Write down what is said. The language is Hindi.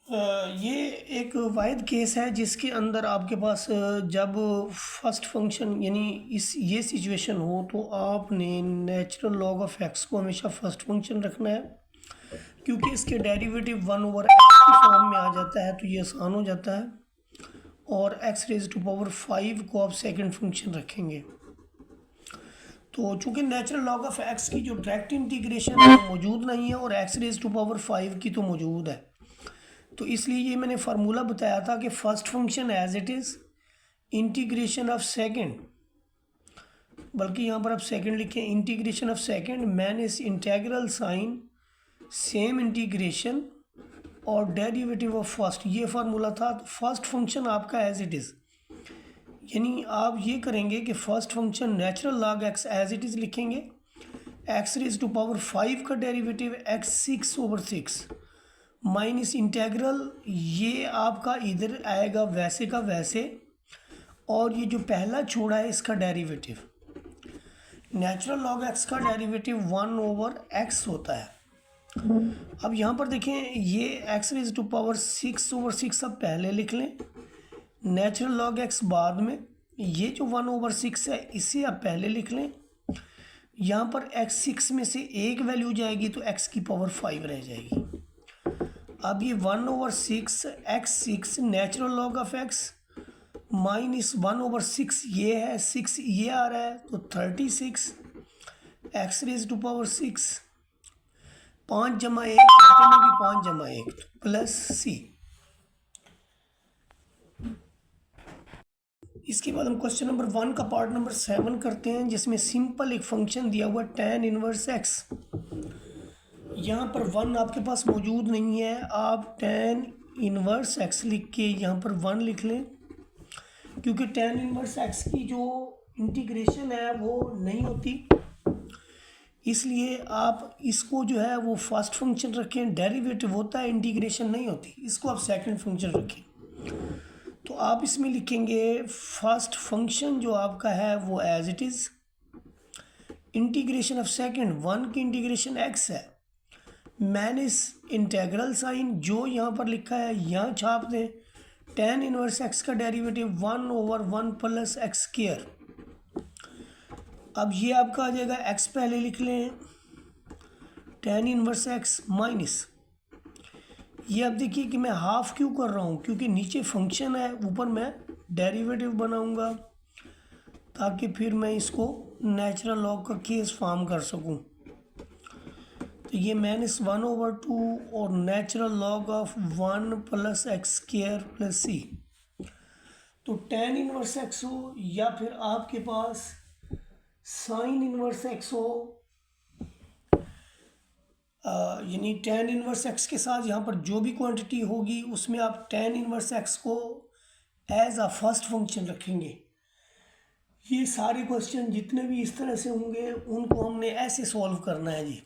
ये एक वाहिद केस है जिसके अंदर आपके पास जब फर्स्ट फंक्शन यानी इस ये सिचुएशन हो तो आपने नेचुरल लॉग ऑफ एक्स को हमेशा फर्स्ट फंक्शन रखना है, क्योंकि इसके डेरिवेटिव 1/x की फॉर्म में आ जाता है तो ये आसान हो जाता है। और x रेज टू पावर 5 को आप सेकंड फंक्शन रखेंगे। तो चूंकि नेचुरल लॉग ऑफ x की जो डायरेक्ट इंटीग्रेशन है वो मौजूद नहीं है और x रेज टू पावर 5 की तो मौजूद है, तो इसलिए ये मैंने फार्मूला बताया था कि first function as it is integration of second, बल्कि यहाँ पर आप सेकंड लिखें, integration of second minus integral sign same integration और डेरिवेटिव ऑफ फर्स्ट, ये फार्मूला था। तो फर्स्ट फंक्शन आपका एज इट इज़, यानी आप ये करेंगे कि first function natural log x as it is लिखेंगे, एक्स रेज टू पावर 5 का डेरिवेटिव x6/6 माइनस इंटेग्रल, ये आपका इधर आएगा वैसे का वैसे, और ये जो पहला छोड़ा है इसका डेरिवेटिव, नेचुरल लॉग एक्स का डेरिवेटिव 1/x होता है। अब यहाँ पर देखें, ये एक्स रेज टू पावर 6/6 आप पहले लिख लें, नेचुरल लॉग एक्स बाद में, ये जो 1/6 है इसे आप पहले लिख लें। यहाँ पर x6 में से एक वैल्यू जाएगी तो x की पावर 5 रह जाएगी। अब ये 1/6 x6 natural log of x minus 1/6 ये है, 6 ये आ रहा है तो 36 x रेज टू पावर 6, 5 जमा 1 में भी 5 जमा 1 प्लस c। इसके बाद हम क्वेश्चन नंबर 1 का पार्ट नंबर 7 करते हैं, जिसमें सिंपल एक फंक्शन दिया हुआ tan इनवर्स x। यहाँ पर 1 आपके पास मौजूद नहीं है, आप tan इनवर्स x लिख के यहाँ पर 1 लिख लें, क्योंकि tan इनवर्स x की जो इंटीग्रेशन है वो नहीं होती, इसलिए आप इसको जो है वो फर्स्ट फंक्शन रखें, डेरिवेटिव होता है इंटीग्रेशन नहीं होती, इसको आप सेकंड फंक्शन रखें। तो आप इसमें लिखेंगे फर्स्ट फंक्शन जो आपका है वो as it is integration of second, 1 की इंटीग्रेशन x है, माइनस इंटेग्रल साइन जो यहाँ पर लिखा है यहाँ छाप दें, tan इनवर्स x का डेरिवेटिव 1/1 प्लस एक्स स्क्वायर। अब ये आपका आ जाएगा, x पहले लिख लें, tan इनवर्स x माइनस, ये अब देखिए कि मैं हाफ क्यों कर रहा हूँ, क्योंकि नीचे फंक्शन है ऊपर मैं डेरिवेटिव बनाऊँगा ताकि फिर मैं इसको नेचुरल लॉग का केस फॉर्म कर सकूँ। तो ये -1/2 और natural log of 1 plus x square plus c. तो tan इनवर्स x हो या फिर आपके पास साइन इनवर्स x हो, यानी tan इनवर्स x के साथ यहाँ पर जो भी क्वांटिटी होगी उसमें आप tan इनवर्स x को एज अ फर्स्ट फंक्शन रखेंगे। ये सारे क्वेश्चन जितने भी इस तरह से होंगे उनको हमने ऐसे सॉल्व करना है जी।